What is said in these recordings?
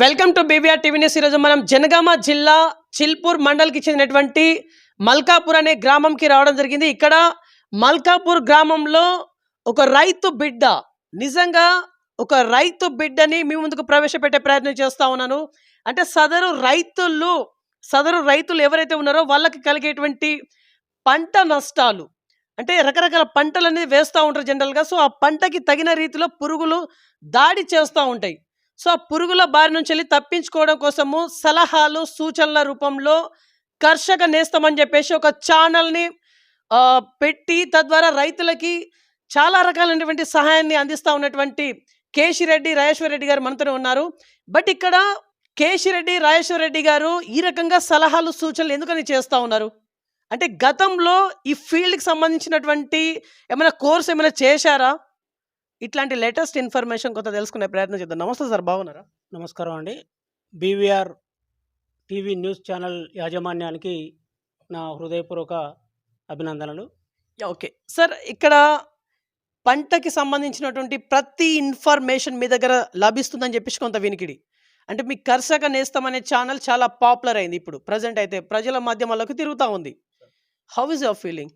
Welcome to BVR TV news. ఈరోజు మనం జనగామ జిల్లా చిల్పూర్ మండల్కి చెందినటువంటి మల్కాపూర్ అనే గ్రామంకి రావడం జరిగింది. ఇక్కడ మల్కాపూర్ గ్రామంలో ఒక రైతు బిడ్డ, నిజంగా ఒక రైతు బిడ్డని మీ ముందుకు ప్రవేశపెట్టే ప్రయత్నం చేస్తా ఉన్నాను. అంటే సదరు రైతులు ఎవరైతే ఉన్నారో వాళ్ళకి కలిగేటువంటి పంట నష్టాలు, అంటే రకరకాల పంటలు అనేది వేస్తూ ఉంటారు జనరల్గా. సో ఆ పంటకి తగిన రీతిలో పురుగులు దాడి చేస్తూ ఉంటాయి. సో ఆ పురుగుల బారి నుంచి వెళ్ళి తప్పించుకోవడం కోసము సలహాలు సూచనల రూపంలో కర్షక నేస్తం అని చెప్పేసి ఒక ఛానల్ని పెట్టి తద్వారా రైతులకి చాలా రకాలైనటువంటి సహాయాన్ని అందిస్తూ ఉన్నటువంటి కేశిరెడ్డి రాజేశ్వర రెడ్డి గారు మనతోనే ఉన్నారు. బట్ ఇక్కడ కేశిరెడ్డి రాజేశ్వర రెడ్డి గారు ఈ రకంగా సలహాలు సూచనలు ఎందుకని చేస్తూ ఉన్నారు అంటే, గతంలో ఈ ఫీల్డ్కి సంబంధించినటువంటి ఏమైనా కోర్స్ ఏమైనా చేశారా? ఇట్లాంటి లేటెస్ట్ ఇన్ఫర్మేషన్ కొంత తెలుసుకునే ప్రయత్నం చేద్దాం. నమస్తే సార్, బాగున్నారా? నమస్కారం అండి. బీవీఆర్ టీవీ న్యూస్ ఛానల్ యాజమాన్యానికి నా హృదయపూర్వక అభినందనలు. ఓకే సార్, ఇక్కడ పంటకి సంబంధించినటువంటి ప్రతి ఇన్ఫర్మేషన్ మీ దగ్గర లభిస్తుందని చెప్పేసి కొంత వినికిడి. అంటే మీ కర్షక నేస్తం అనే ఛానల్ చాలా పాపులర్ అయింది, ఇప్పుడు ప్రజెంట్ అయితే ప్రజల మాధ్యమాల్లోకి తిరుగుతూ ఉంది. How is your feeling?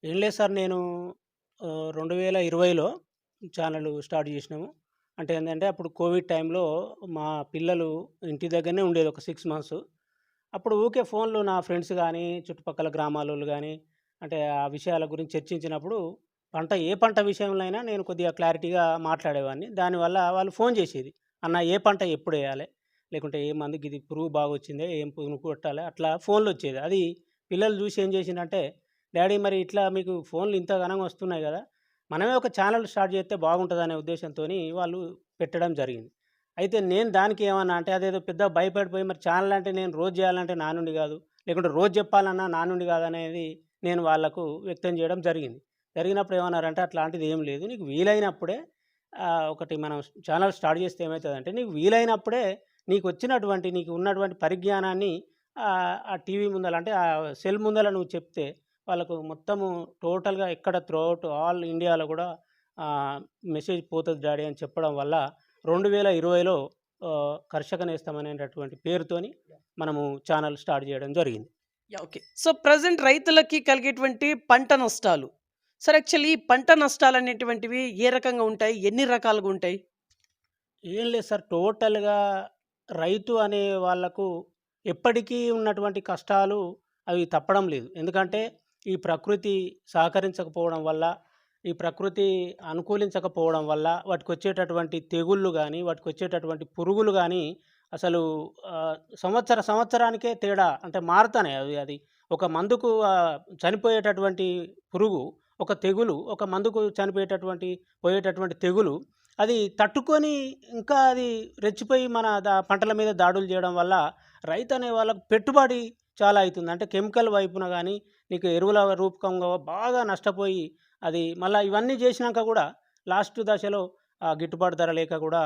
ఏం లేదు సార్, నేను 2020లో ఛానల్ స్టార్ట్ చేసినాము. అంటే ఏంటంటే అప్పుడు కోవిడ్ టైంలో మా పిల్లలు ఇంటి దగ్గరనే ఉండేది ఒక 6 మంత్స్. అప్పుడు ఊకే ఫోన్లు నా ఫ్రెండ్స్ కానీ చుట్టుపక్కల గ్రామాల కానీ అంటే ఆ విషయాల గురించి చర్చించినప్పుడు ఏ పంట విషయంలో అయినా నేను కొద్దిగా క్లారిటీగా మాట్లాడేవాడిని. దానివల్ల వాళ్ళు ఫోన్ చేసేది, అన్న ఏ పంట ఎప్పుడు వేయాలి, లేకుంటే ఏ మందుకి ఇది పురుగు బాగా వచ్చిందే, ఏం పురుగు కొట్టాలి, అట్లా ఫోన్లు వచ్చేది. అది పిల్లలు చూసి ఏం చేసిందంటే, డాడీ మరి ఇట్లా మీకు ఫోన్లు ఇంత ఘనంగా వస్తున్నాయి కదా, మనమే ఒక ఛానల్ స్టార్ట్ చేస్తే బాగుంటుందనే ఉద్దేశంతో వాళ్ళు పెట్టడం జరిగింది. అయితే నేను దానికి ఏమన్నా అంటే అదేదో పెద్ద భయపడిపోయి మరి ఛానల్ అంటే నేను రోజు చేయాలంటే నా నుండి కాదు, లేకుంటే రోజు చెప్పాలన్నా నా నుండి కాదనేది నేను వాళ్లకు వ్యక్తం చేయడం జరిగింది. జరిగినప్పుడు ఏమన్నారంటే, అట్లాంటిది ఏం లేదు, నీకు వీలైనప్పుడే ఒకటి మనం ఛానల్ స్టార్ట్ చేస్తే ఏమవుతుందంటే, నీకు వీలైనప్పుడే నీకు ఉన్నటువంటి పరిజ్ఞానాన్ని ఆ టీవీ ముందల అంటే ఆ సెల్ ముందల నువ్వు చెప్తే వాళ్ళకు మొత్తము టోటల్గా ఎక్కడ త్రూఅవుట్ ఆల్ ఇండియాలో కూడా మెసేజ్ పోతుంది డాడీ అని చెప్పడం వల్ల 2020లో కర్షక నేస్తం అనేటటువంటి పేరుతోని మనము ఛానల్ స్టార్ట్ చేయడం జరిగింది. ఓకే. సో ప్రజెంట్ రైతులకి కలిగేటువంటి పంట నష్టాలు, సార్ యాక్చువల్లీ ఈ పంట నష్టాలు అనేటువంటివి ఏ రకంగా ఉంటాయి, ఎన్ని రకాలుగా ఉంటాయి? ఏం లేదు సార్, టోటల్గా రైతు అనే వాళ్ళకు ఎప్పటికీ ఉన్నటువంటి కష్టాలు అవి తప్పడం లేదు. ఎందుకంటే ఈ ప్రకృతి సహకరించకపోవడం వల్ల, ఈ ప్రకృతి అనుకూలించకపోవడం వల్ల వాటికి వచ్చేటటువంటి తెగుళ్ళు కానీ వాటికి వచ్చేటటువంటి పురుగులు కానీ అసలు సంవత్సరానికే తేడా అంటే మారుతానే. అది ఒక మందుకు చనిపోయేటటువంటి పురుగు, ఒక తెగులు, ఒక మందుకు పోయేటటువంటి తెగులు అది తట్టుకొని ఇంకా అది రెచ్చిపోయి మన పంటల మీద దాడులు చేయడం వల్ల రైతు అనే వాళ్ళకు పెట్టుబడి చాలా అవుతుంది. అంటే కెమికల్ వైపున కానీ నీకు ఎరువుల రూపకంగా బాగా నష్టపోయి అది మళ్ళీ ఇవన్నీ చేసినాక కూడా లాస్ట్ దశలో గిట్టుబాటు ధర లేక కూడా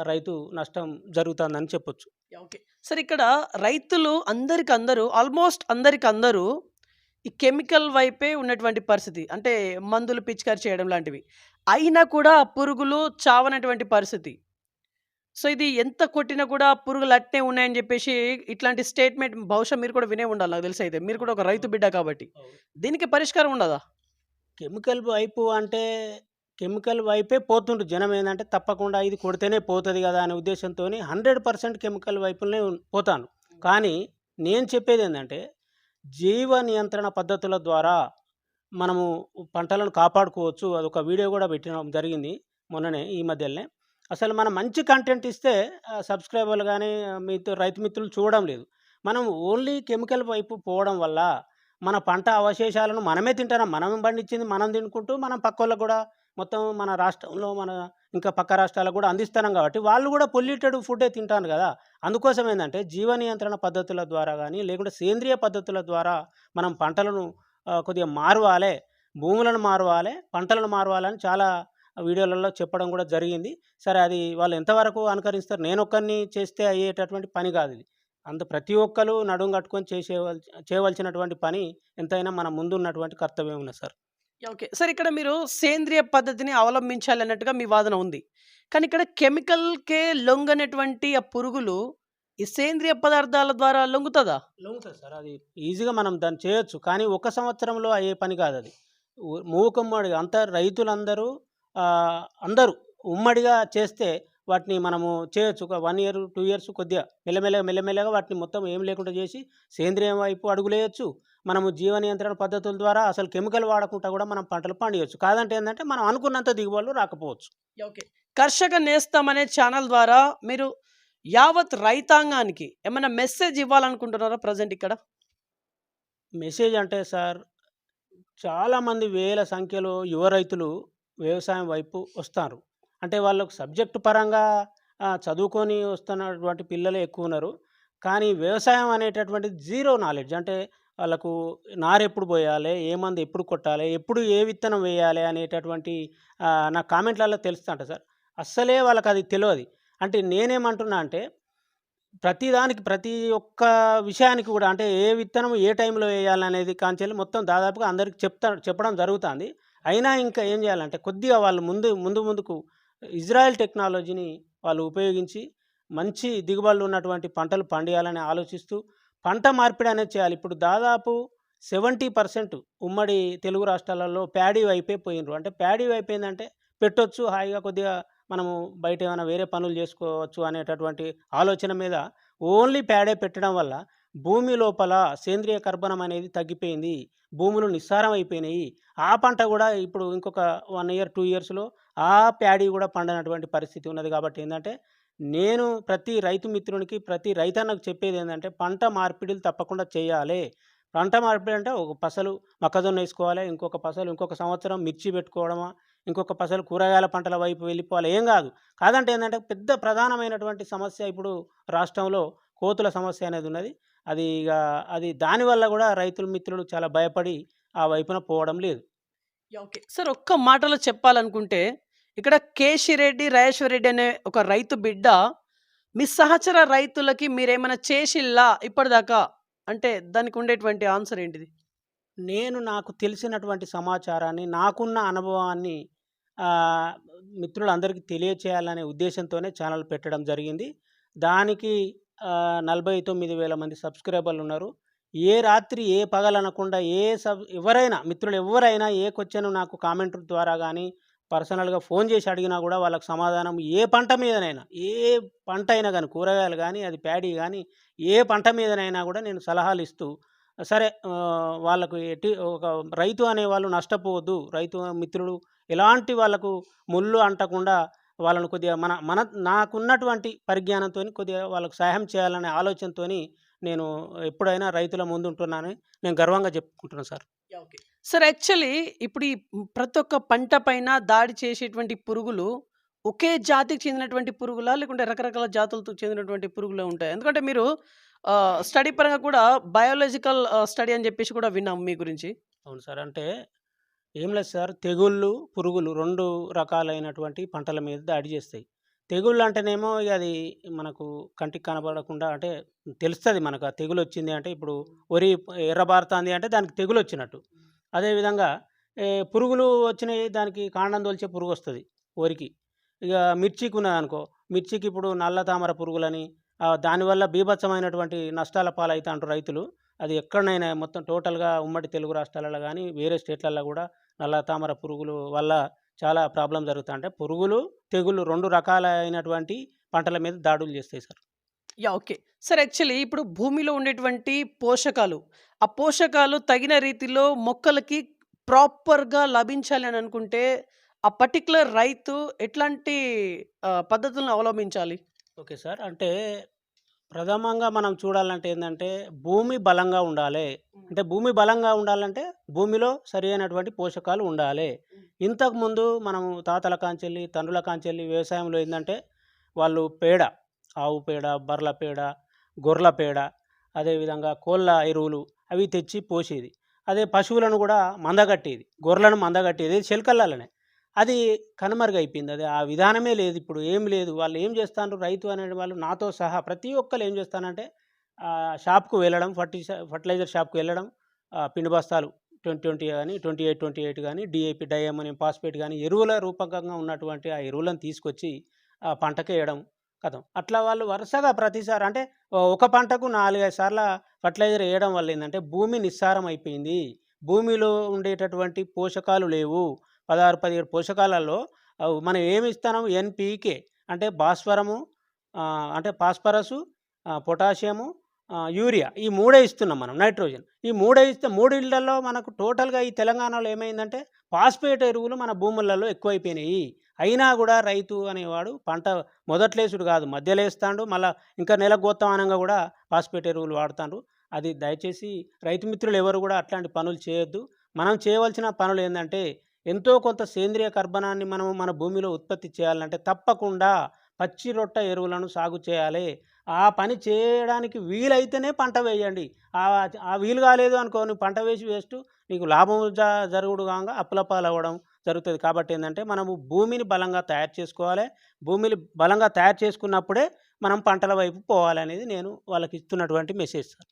రైతు నష్టం జరుగుతుందని చెప్పొచ్చు. ఓకే సార్, ఇక్కడ రైతులు ఆల్మోస్ట్ అందరికందరూ ఈ కెమికల్ వైపే ఉన్నటువంటి పరిస్థితి, అంటే మందులు పిచికారి చేయడం లాంటివి అయినా కూడా పురుగులు చావనటువంటి పరిస్థితి. సో ఇది ఎంత కొట్టినా కూడా పురుగులు అట్నే ఉన్నాయని చెప్పేసి ఇట్లాంటి స్టేట్మెంట్ బహుశా మీరు కూడా వినే ఉండాలి, నాకు తెలిసి. అయితే మీరు కూడా ఒక రైతు బిడ్డ కాబట్టి దీనికి పరిష్కారం ఉండదా? కెమికల్ వైపు అంటే కెమికల్ వైపే పోతుండ్రు జనం. ఏంటంటే తప్పకుండా ఇది కొడితేనే పోతుంది కదా అనే ఉద్దేశంతో 100% కెమికల్ వైపునే పోతాను. కానీ నేను చెప్పేది ఏంటంటే, జీవ నియంత్రణ పద్ధతుల ద్వారా మనము పంటలను కాపాడుకోవచ్చు. అదొక వీడియో కూడా పెట్టడం జరిగింది మొన్ననే, ఈ మధ్యలోనే. అసలు మనం మంచి కంటెంట్ ఇస్తే సబ్స్క్రైబర్లు కానీ రైతు మిత్రులు చూడడం లేదు. మనం ఓన్లీ కెమికల్ వైపు పోవడం వల్ల మన పంట అవశేషాలను మనమే తింటున్నాం. మనం పండించింది మనం తినుకుంటూ మనం పక్కోళ్ళకు కూడా మొత్తం మన రాష్ట్రంలో ఇంకా పక్క రాష్ట్రాలకు కూడా అందిస్తున్నాం కాబట్టి వాళ్ళు కూడా పొల్యూటెడ్ ఫుడ్డే తింటాను కదా. అందుకోసం ఏంటంటే జీవ నియంత్రణ పద్ధతుల ద్వారా కానీ లేకుంటే సేంద్రియ పద్ధతుల ద్వారా మనం పంటలను కొద్దిగా మారవాలి, భూములను మారవాలి, పంటలను మారవాలని చాలా వీడియోలలో చెప్పడం కూడా జరిగింది. సరే, అది వాళ్ళు ఎంతవరకు అనుకరిస్తారు, నేను ఒక్కరిని చేస్తే అయ్యేటటువంటి పని కాదు ఇది. ప్రతి ఒక్కరు నడుం కట్టుకొని చేయవలసినటువంటి పని ఎంతైనా మన ముందు ఉన్నటువంటి కర్తవ్యం ఉన్నది సార్. ఓకే సార్, ఇక్కడ మీరు సేంద్రియ పద్ధతిని అవలంబించాలి అన్నట్టుగా మీ వాదన ఉంది. కానీ ఇక్కడ కెమికల్‌కే లొంగనటువంటి ఆ పురుగులు ఈ సేంద్రియ పదార్థాల ద్వారా లొంగుతదా? లొంగుతది సార్. అది ఈజీగా మనం దాన్ని చేయొచ్చు. కానీ ఒక సంవత్సరంలో అయ్యే పని కాదది. మూకుమ్మడిగా అంతా రైతులందరూ అందరూ ఉమ్మడిగా చేస్తే వాటిని మనము చేయొచ్చు. ఒక 1 ఇయర్, 2 ఇయర్స్ కొద్దిగా మెల్లమెల్లగా వాటిని మొత్తం ఏం లేకుండా చేసి సేంద్రియం వైపు అడుగులేయొచ్చు. మనము జీవ నియంత్రణ పద్ధతుల ద్వారా అసలు కెమికల్ వాడకుండా కూడా మనం పంటలు పండియొచ్చు. కాదంటే ఏందంటే మనం అనుకున్నంత దిగుబడులు రాకపోవచ్చు. ఓకే. కర్షక నేస్తం అనే ఛానల్ ద్వారా మీరు యావత్ రైతాంగానికి ఏమన్నా మెసేజ్ ఇవ్వాలనుకుంటున్నారా ప్రెజెంట్ ఇక్కడ? మెసేజ్ అంటే సార్ చాలామంది వేల సంఖ్యలో యువ రైతులు వ్యవసాయం వైపు వస్తారు. అంటే వాళ్ళకు సబ్జెక్టు పరంగా చదువుకొని వస్తున్నటువంటి పిల్లలే ఎక్కువున్నారు. కానీ వ్యవసాయం అనేటటువంటిది జీరో నాలెడ్జ్. అంటే వాళ్ళకు నారెప్పుడు పోయాలే, ఏ మందు ఎప్పుడు కొట్టాలే, ఎప్పుడు ఏ విత్తనం వేయాలి అనేటటువంటి నా కామెంట్‌లలో తెలుస్తంట సార్. అస్సలే వాళ్ళకది తెలవది. అంటే నేనేమంటున్నా అంటే ప్రతిదానికి ప్రతి ఒక్క విషయానికి కూడా అంటే ఏ విత్తనం ఏ టైంలో వేయాలనేది కాంచెల్లి మొత్తం దాదాపుగా అందరికి చెప్పడం జరుగుతుంది. అయినా ఇంకా ఏం చేయాలంటే కొద్దిగా వాళ్ళు ముందుకు ఇజ్రాయెల్ టెక్నాలజీని వాళ్ళు ఉపయోగించి మంచి దిగుబడులు ఉన్నటువంటి పంటలు పండియాలని ఆలోచిస్తూ పంట మార్పిడి అనేది చేయాలి. ఇప్పుడు దాదాపు 70% ఉమ్మడి తెలుగు రాష్ట్రాలలో ప్యాడీ వైపే పోయిండ్రు. అంటే ప్యాడీ వైపు ఏందంటే పెట్టొచ్చు హాయిగా కొద్దిగా మనము బయట ఏమైనా వేరే పనులు చేసుకోవచ్చు అనేటటువంటి ఆలోచన మీద ఓన్లీ ప్యాడే పెట్టడం వల్ల భూమి లోపల సేంద్రియ కర్బనం అనేది తగ్గిపోయింది. భూములు నిస్సారం అయిపోయినాయి. ఆ పంట కూడా ఇప్పుడు ఇంకొక 1 ఇయర్, 2 ఇయర్స్‌లో ఆ ప్యాడీ కూడా పండనటువంటి పరిస్థితి ఉన్నది. కాబట్టి ఏందంటే నేను ప్రతి రైతు మిత్రునికి, ప్రతి రైతన్నకు చెప్పేదేందంటే పంట మార్పిడులు తప్పకుండా చేయాలే. పంట మార్పిడి అంటే ఒక పసలు మొక్కజొన్న ఏసుకోవాలే. ఇంకొక పసలు ఇంకొక సంవత్సరం మిర్చి పెట్టుకోవడమా, ఇంకొక పసలు కూరగాయల పంటల వైపు వెళ్ళిపోవాలి. ఏం గాదు. కాదంటే ఏందంటే పెద్ద ప్రధానమైనటువంటి సమస్య ఇప్పుడు రాష్ట్రంలో కోతుల సమస్య అనేది ఉన్నది. అది దానివల్ల గూడా రైతులు మిత్రులు చాలా భయపడి ఆ వైపున పోవడం లేదు. ఓకే. సార్ ఒక్క మాటలో చెప్పాలనుకుంటే ఇక్కడ కేశిరెడ్డి, రాజేశ్వరరెడ్డి అనే ఒక రైతు బిడ్డ మీ సహచర రైతులకి మీరేమైనా చేసిల్లా ఇప్పటిదాకా? అంటే దానికి ఉండేటువంటి ఆన్సర్ ఏంటిది? నేను నాకు తెలిసినటువంటి సమాచారాన్ని, నాకున్న అనుభవాన్ని ఆహ్, మిత్రులందరికీ తెలియచేయాలనే ఉద్దేశ్యంతోనే ఛానల్ పెట్టడం జరిగింది. దానికి 49,000 మంది సబ్‌స్క్రైబర్లున్నారు. ఏ రాత్రి, ఏ పగలనకుండా ఎవరైనా మిత్రులు ఎవ్వరైనా ఏ క్వెషన్ నాకు కామెంట్ ద్వారా గానీ, పర్సనల్‌గా ఫోన్ చేసి అడిగినా గూడా వాళ్ళకి సమాధానం ఏ పంట మీదనైనా, ఏ పంట అయినా గానీ, కూరగాయలు గానీ, అది ప్యాడీ గానీ, ఏ పంట మీదనైనా గూడా నేను సలహాలిస్తూ సరే వాళ్ళకు ఒక రైతు అనేవాళ్ళు నష్టపోవద్దు. రైతు మిత్రులు ఎలాంటి వాళ్ళకు ముల్లు అంటకుండా వాళ్ళను కొద్దిగా మన మన నాకున్నటువంటి పరిజ్ఞానంతోని కొద్దిగా వాళ్ళకు సహాయం చేయాలనే ఆలోచనతోని నేను ఎప్పుడైనా రైతుల ముందుంటున్నానని నేను గర్వంగా చెప్పుకుంటున్నాను సార్. ఓకే. సార్ యాక్చువల్లీ ఇప్పుడు ఈ ప్రతి ఒక్క పంట పైన దాడి చేసేటువంటి పురుగులు ఒకే జాతికి చెందినటువంటి పురుగులా? లేకుంటే రకరకాల జాతులతో చెందినటువంటి పురుగులే ఉంటాయా? ఎందుకంటే మీరు స్టడీ పరంగా కూడా బయోలాజికల్ స్టడీ అని చెప్పేసి కూడా విన్నాం మీ గురించి. అవును సార్. అంటే ఏం లేదు సార్. తెగుళ్ళు, పురుగులు 2 రకాలైనటువంటి పంటల మీద దాడి చేస్తాయి. తెగుళ్ళు అంటేనేమో ఇగ అది మనకు కంటికి కనపడకుండా అంటే తెలుస్తది మనకు ఆ తెగులొచ్చింది అంటే ఇప్పుడు వరి ఎర్రబారుతాంది అంటే దానికి తెగులొచ్చినట్టు. అదేవిధంగా పురుగులు వచ్చినాయి దానికి కాండం తొలిచే పురుగొస్తది వరికి. ఇగ మిర్చికున్నదనుకో, మిర్చికి ఇప్పుడు నల్ల తామర పురుగులని దానివల్ల బీభత్సమైనటువంటి నష్టాల పాలైతాండ్రు రైతులు. అది ఎక్కడనైనా మొత్తం టోటల్‌గా ఉమ్మడి తెలుగు రాష్ట్రాలలో గానీ, వేరే స్టేట్‌లల్లో గూడా నల్ల తామర పురుగులు వల్ల చాలా ప్రాబ్లమ్ జరుగుతా అంటే పురుగులు, తెగుళ్ళు 2 రకాలైనటువంటి పంటల మీద దాడులు చేస్తాయి సార్. ఓకే. సార్ యాక్చువల్లీ ఇప్పుడు భూమిలో ఉండేటువంటి పోషకాలు, ఆ పోషకాలు తగిన రీతిలో మొక్కలకి ప్రాపర్‌గా లభించాలి అని అనుకుంటే, ఆ పర్టిక్యులర్ రైతు ఎట్లాంటి పద్ధతులను అవలంబించాలి? Okay sir. అంటే ప్రథమంగా మనం చూడాలంటే ఏందంటే, భూమి బలంగా ఉండాలే. అంటే భూమి బలంగా ఉండాలంటే, భూమిలో సరియైనటువంటి పోషకాలు ఉండాలే. ఇంతకుముందు మనము తాతల కాంచెల్లి, తండ్రుల కాంచెల్లి వ్యవసాయంలో ఏందంటే, వాళ్ళు పేడ, ఆవు పేడ, బర్రెల పేడ, గొర్రెల పేడ, అదేవిధంగా కోళ్ళ ఎరువులు అవి తెచ్చి పోసేది. అదే పశువులను గూడా మందగట్టేది. గొర్రెలను మందగట్టేది శెలకలల్లనే. అది కనుమరుగైపోయింది. అది ఆ విధానమే లేదిప్పుడు. ఏం లేదు. వాళ్ళు ఏం చేస్తాండ్రు రైతు అనేవాళ్ళు నాతో సహా ప్రతి ఒక్కళ్ళు ఏం చేస్తానంటే షాప్‌కు వెళ్ళడం ఫర్టిలైజర్ షాప్‌కి వెళ్ళడం పిండి బస్తాలు 2020 గాని, 28 గాని, డీఏపీ, డై అమ్మోనియం ఫాస్ఫేట్ గాని ఎరువుల రూపకంగా ఉన్నటువంటి ఆ ఎరువులను తీసుకొచ్చి పంటకేయడం కథం. అట్లా వాళ్ళు వరుసగా ప్రతిసారి అంటే ఒక పంటకు 4, 5 సార్ల ఫర్టిలైజర్ ఎయడం వల్ల ఏందంటే భూమి నిస్సారం అయిపోయింది. భూమిలో ఉండేటటువంటి పోషకాలు లేవు. 16, 17 పోషకాలలో మనం ఏమి ఇస్తున్నాం ఎన్‌పీకే అంటే భాస్వరము, అంటే ఫాస్ఫరసు, పొటాషియము, యూరియా ఈ మూడే ఇస్తున్నాం మనం నైట్రోజన్. ఈ మూడే ఇస్తే మూడిళ్ళల్లో మనకు టోటల్‌గా ఈ తెలంగాణలో ఏమైందంటే ఫాస్ఫేట్ ఎరువులు మన భూములలో ఎక్కువైపోయినాయి. అయినా గూడా రైతు అనేవాడు పంట మొదట్లేసుడు గాదు, మధ్యలేస్తాండు. మళ్ళా ఇంకా నెలకు కోత్తం అనంగా గూడా ఫాస్ఫేట్ ఎరువులు వాడతాండ్రు. అది దయచేసి రైతు మిత్రులు ఎవరు గూడా అట్లాంటి పనులు చేయొద్దు. మనం చేయవలసిన పనులేందంటే ఎంతో కొంత సేంద్రియ కర్బనాన్ని మనం మన భూమిలో ఉత్పత్తి చేయాలంటే తప్పకుండా పచ్చి రొట్ట ఎరువులను సాగు చేయాలి. ఆ పని చేయడానికి వీలైతేనే పంట వేయండి. ఆ వీలు కాలేదు అనుకో నువ్వు పంట వేసి వేస్టు. నీకు లాభం జరుగుడు కాంగా అప్పుల పాలవ్వడం జరుగుతది. కాబట్టి ఏందంటే మనము భూమిని బలంగా తయారు చేసుకోవాలి. భూమిని బలంగా తయారు చేసుకున్నప్పుడే మనం పంటల వైపు పోవాలనేది నేను వాళ్ళకి ఇస్తున్నటువంటి మెసేజ్ సార్.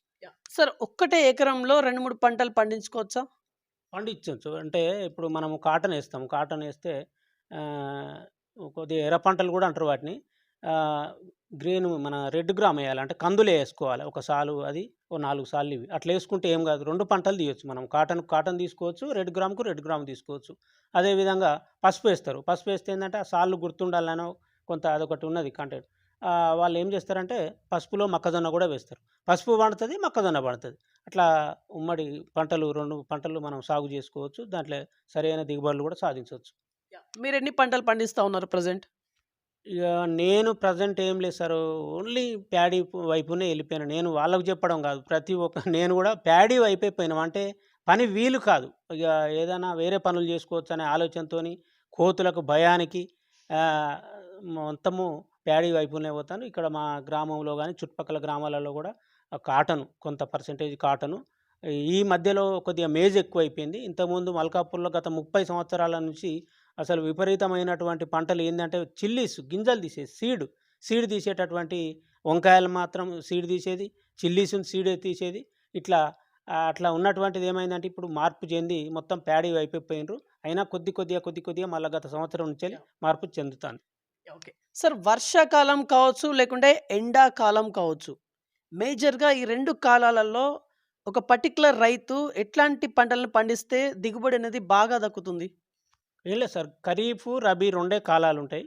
సార్ ఒక్కటే ఎకరంలో 2, 3 పంటలు పండించుకోవచ్చా? పండించొచ్చు. అంటే ఇప్పుడు మనము కాటన్ ఏస్తాం. కాటన్ ఏస్తే ఆహ్, కొద్దిగా ఎర్ర పంటలు గూడా అంటారు వాటిని. ఆహ్, గ్రీన్ మన రెడ్ గ్రామ్ ఎయాలి. అంటే కందులేసుకోవాలి. ఒక సాలు అది, ఓ 4 సార్లు ఇవి. అట్లా ఏసుకుంటే ఏం గాదు. 2 పంటలు తీయొచ్చు మనం. కాటన్‌కు కాటన్ తీసుకోవచ్చు. రెడ్ గ్రామ్‌కు రెడ్ గ్రామ్ తీసుకోవచ్చు. అదేవిధంగా పసుపేస్తారు. పసుపేస్తే ఏందంటే ఆ సాళ్ళు గుర్తుండాలనో కొంత అదొకటి ఉన్నది కంటెంట్. వాళ్ళేం జేస్తారంటే పసుపులో మొక్కజొన్న గూడా వేస్తారు. పసుపు పండుతది, మొక్కజొన్న పండుతది. అట్లా ఉమ్మడి పంటలు 2 పంటలు మనం సాగు జేసుకోవచ్చు. దాంట్లో సరైన దిగుబడులు గూడా సాధించొచ్చు. మీరెన్ని పంటలు పండిస్తా ఉన్నారు ప్రెజెంట్? ఇగ నేను ప్రెజెంట్ ఏం లేదు సారు. ఓన్లీ ప్యాడీ వైపునే ఎళ్ళిపోయాను. నేను వాళ్ళకి చెప్పడం గాదు. ప్రతి ఒక్క నేను గూడా ప్యాడీ వైపే పోయినాం. అంటే పని వీలు కాదు. ఇగ ఏదైనా వేరే పనులు జేసుకోవచ్చనే ఆలోచనతోని కోతులకు భయానికి ఆహ్, మొత్తము ప్యాడీ వైపునే పోతాను. ఇక్కడ మా గ్రామంలో గాని, చుట్టుపక్కల గ్రామాలలో గూడా కాటను కొంత పర్సెంటేజ్ కాటను. ఈ మధ్యలో కొద్దిగా మేజ్ ఎక్కువైపోయింది. ఇంతకుముందు మల్కాపూర్‌లో గత 30 సంవత్సరాల నుంచి అసలు విపరీతమైనటువంటి పంటలు ఏందంటే చిల్లీస్ గింజలు తీసేది సీడ్ తీసేటటువంటి వంకాయలు మాత్రం సీడ్ తీసేది. చిల్లీస్‌ని సీడే తీసేది. ఇట్లా అట్లా ఉన్నటువంటిది ఏమైందంటే ఇప్పుడు మార్పు చెంది మొత్తం ప్యాడీ వైపే పోయిండ్రు. అయినా కొద్దిగా మళ్ళా గత సంవత్సరం నుంచెల్లి మార్పు చెందుతాంది. ఓకే. సార్ వర్షాకాలం కావచ్చు, లేకుంటే ఎండాకాలం కావచ్చు. మేజర్‌గా ఈ 2 కాలాలలో ఒక పర్టిక్యులర్ రైతు ఎట్లాంటి పంటలను పండిస్తే దిగుబడి అనేది బాగా దక్కుతుంది? ఏం లేదు సార్. ఖరీఫు, రబీ 2 కాలాలుంటాయి.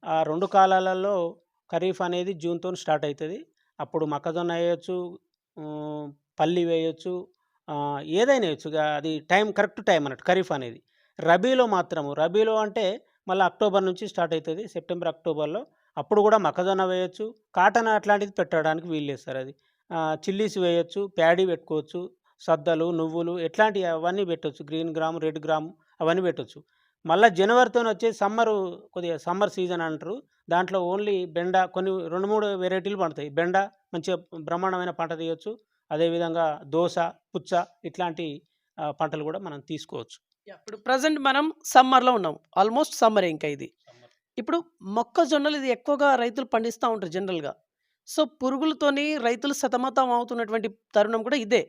ఆ 2 కాలాలలో ఖరీఫ్ అనేది జూన్‌తోని స్టార్ట్ అయితది. అప్పుడు మొక్కజొన్న ఎయొచ్చు, హ్మ్, పల్లి వేయొచ్చు, ఏదైనా ఎయొచ్చు. అది కరెక్ట్ టైం అన్నట్టు ఖరీఫ్ అనేది. రబీలో అంటే మళ్ళా అక్టోబర్ నుంచి స్టార్ట్ అయితది. సెప్టెంబర్, అక్టోబర్‌లో. అప్పుడు గూడా మొక్కజొన్న వేయొచ్చు. కాటన్ అట్లాంటిది పెట్టడానికి వీల్లేదు సార్ అది. చిల్లీస్ వేయొచ్చు, ప్యాడీ పెట్టుకోవచ్చు, సద్దలు, నువ్వులు ఎట్లాంటియి అవన్నీ పెట్టొచ్చు. గ్రీన్ గ్రామ్, రెడ్ గ్రామ్ అవన్నీ పెట్టొచ్చు. మళ్ళా జనవరితోనొచ్చేసి కొద్దిగా సమ్మర్ సీజన్ అంటారు. దాంట్లో ఓన్లీ బెండ కొన్ని 2, 3 వెరైటీలు పండుతాయి. బెండ మంచిగా బ్రహ్మాండమైన పంట తీయొచ్చు. అదేవిధంగా దోస, పుచ్చ ఇట్లాంటి పంటలు గూడా మనం తీసుకోవచ్చు. ఇప్పుడు ప్రెజెంట్ మనం సమ్మర్‌లో ఉన్నాం. ఆల్‌మోస్ట్ సమ్మరే ఇంకా ఇది. ఇప్పుడు మొక్కజొన్నలు ఇది ఎక్కువగా రైతులు పండిస్తా ఉంటారు జనరల్‌గా. సో, పురుగులతోని రైతులు సతమతం అవుతున్నటువంటి తరుణం కూడా ఇదే.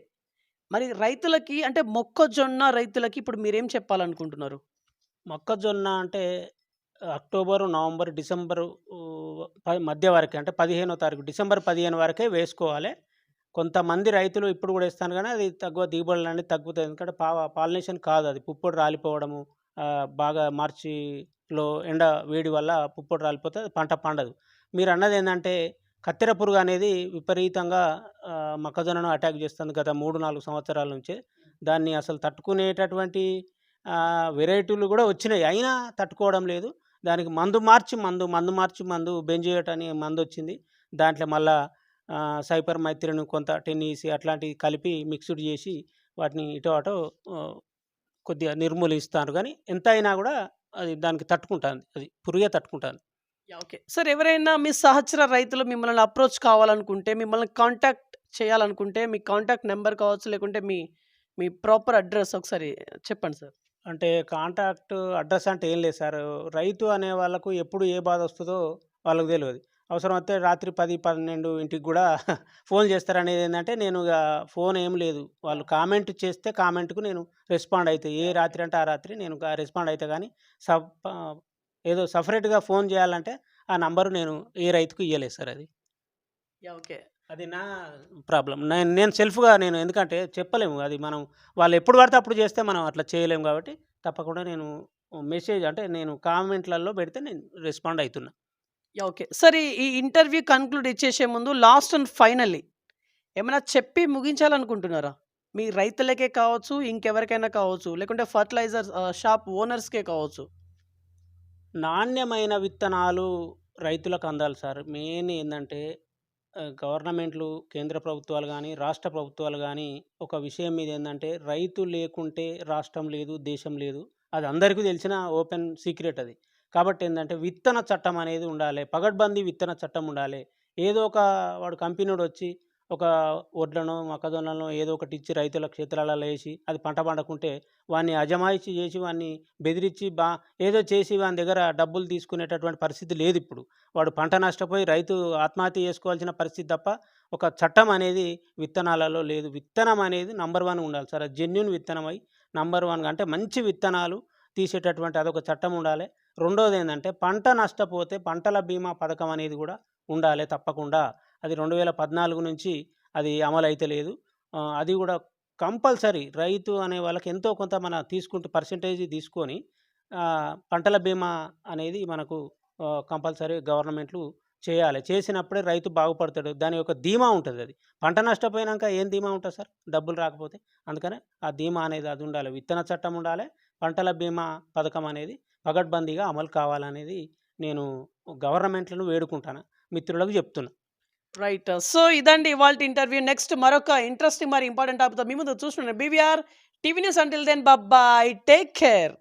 మరి రైతులకి అంటే మొక్కజొన్న రైతులకి ఇప్పుడు మీరేం చెప్పాలనుకుంటున్నారు? మొక్కజొన్న అంటే అక్టోబరు, నవంబర్, డిసెంబరు మధ్య వరకే అంటే 15వ తారీఖు డిసెంబర్ 15 వరకే వేసుకోవాలి. కొంతమంది రైతులు ఇప్పుడు గూడా ఏస్తారు గానీ అది దిగుబడులనేవి తగ్గుతాయి. ఎందుకంటే పాలినేషన్ కాదు అది. పుప్పొడి రాలిపోవడము, బాగా మార్చిలో ఎండ వేడి వల్ల పుప్పొడి రాలిపోతే అది పంట పండదు. మీరన్నదేందంటే కత్తెర పురుగు అనేది విపరీతంగా మొక్కజొన్నను అటాక్ చేస్తుంది గత 3, 4 సంవత్సరాల నుంచే. దాన్ని అసలు తట్టుకునేటటువంటి వెరైటీలు గూడా వచ్చినాయి. అయినా తట్టుకోవడం లేదు. దానికి మందు బెంజోయేట్ అని మందొచ్చింది. దాంట్లో మళ్ళా సైపర్ మైత్రిన్ కొంత 10 అట్లాంటివి కలిపి మిక్స్‌డ్ చేసి వాటిని ఇటో అటో కొద్దిగా నిర్మూలిస్తారు గానీ ఎంత అయినా గూడా అది దానికి తట్టుకుంటాంది. అది పురుగే తట్టుకుంటాంది. ఓకే. సార్ ఎవరైనా మీ సహచర రైతులు మిమ్మల్ని అప్రోచ్ కావాలనుకుంటే, మిమ్మల్ని కాంటాక్ట్ చేయాలనుకుంటే, మీ కాంటాక్ట్ నంబర్ కావచ్చు, లేకుంటే మీ మీ ప్రాపర్ అడ్రెస్ ఒకసారి చెప్పండి సార్? అంటే కాంటాక్ట్ అడ్రెస్ అంటే ఏం లేదు సారు. రైతు అనే వాళ్ళకు ఎప్పుడు ఏ బాధొస్తదో వాళ్ళకి తెలవది. అవసరమైతే రాత్రి 10, 12కి గూడా ఫోన్ చేస్తారనేదేందంటే నేను ఫోన్ ఏం లేదు. వాళ్ళు కామెంట్ చేస్తే కామెంట్‌కు నేను రెస్పాండ్ అయితా. ఏ రాత్రి అంటే ఆ రాత్రి నేను రెస్పాండ్ అయితా గానీ సప్ ఏదో సెపరేట్‌గా ఫోన్ చేయాలంటే ఆ నంబరు నేను ఏ రైతుకు ఇయ్యలేదు సార్ అది. ఓకే. అది నా ప్రాబ్లమ్. నేను సెల్ఫ్‌గా నేను ఎందుకంటే చెప్పలేము. అది మనం వాళ్ళు ఎప్పుడు పడితే అప్పుడు చేస్తే మనం అట్లా చేయలేము కాబట్టి తప్పకుండా నేను మెసేజ్ అంటే నేను కామెంట్‌లలో పెడితే నేను రెస్పాండ్ అయితున్నా. ఓకే. సరే ఈ ఇంటర్వ్యూ కన్క్లూడ్ ఇచ్చేసే ముందు లాస్ట్ అండ్ ఫైనల్లీ ఏమైనా చెప్పి ముగించాలనుకుంటున్నారా? మీ రైతులకే కావచ్చు, ఇంకెవరికైనా కావచ్చు, లేకుంటే ఫర్టిలైజర్ షాప్ ఓనర్స్‌కే కావచ్చు. నాణ్యమైన విత్తనాలు రైతులకు అందాలి సార్. మెయిన్ ఏందంటే గవర్నమెంట్లు, కేంద్ర ప్రభుత్వాలు గానీ, రాష్ట్ర ప్రభుత్వాలు గానీ, ఒక విషయం మీద ఏందంటే రైతు లేకుంటే రాష్ట్రం లేదు, దేశం లేదు. అది అందరికీ తెలిసిన ఓపెన్ సీక్రెట్ అది. కాబట్టి ఏందంటే విత్తన చట్టం అనేది ఉండాలె. పగడ్బందీ విత్తన చట్టం ఉండాలె. ఏదో ఒక వాడు కంపెనోడొచ్చి ఒక వడ్లనో, మొక్కజొన్నలనో ఏదో ఒకటి ఇచ్చి రైతుల క్షేత్రాలలో ఏసి అది పంట పండకుంటే వాన్ని అజమాయిషీ చేసి వాన్ని బెదిరించి ఏదో చేసి వాని దగ్గర డబ్బులు తీసుకునేటటువంటి పరిస్థితి లేదిప్పుడు. వాడు పంట నష్టపోయి రైతు ఆత్మహత్య చేసుకోవాల్సిన పరిస్థితి తప్ప, ఒక చట్టం అనేది విత్తనాలలో లేదు. విత్తనం అనేది నంబర్ 1 ఉండాలి సార్. అది జెన్యూన్ విత్తనమై నంబర్ 1గా అంటే మంచి విత్తనాలు తీసేటటువంటి అదొక చట్టం ఉండాలె. రెండోదేందంటే పంట నష్టపోతే పంటల బీమా పథకం అనేది గూడా ఉండాలె తప్పకుండా. అది 2014 నుంచి అది అమలైతలేదు. అది గూడా కంపల్సరీ రైతు అనే వాళ్ళకి ఎంతో కొంత మన తీసుకుంటూ పర్సెంటేజ్ తీసుకొని పంటల బీమా అనేది మనకు కంపల్సరీ గవర్నమెంట్లు చేయాలి. చేసినప్పుడే రైతు బాగుపడతాడు. దాని యొక్క ధీమా ఉంటదది. పంట నష్టపోయినంక ఏం ధీమా ఉంటది సార్? డబ్బులు రాకపోతే. అందుకనే ఆ ధీమా అనేది అది ఉండాలి. విత్తన చట్టం ఉండాలె. పంటల బీమా పథకం అనేది పగడ్బందీగా అమలు కావాలనేది నేను గవర్నమెంట్‌లను వేడుకుంటాను. మిత్రులకు చెప్తున్నా. రైట్. సో, ఇదండి ఇవాల్టి ఇంటర్వ్యూ. నెక్స్ట్ మరొక ఇంట్రెస్టింగ్ మరి ఇంపార్టెంట్ టాపిక్‌తో మీ ముందు చూస్తున్నాను. BVR TV news. Until then bye. Take care.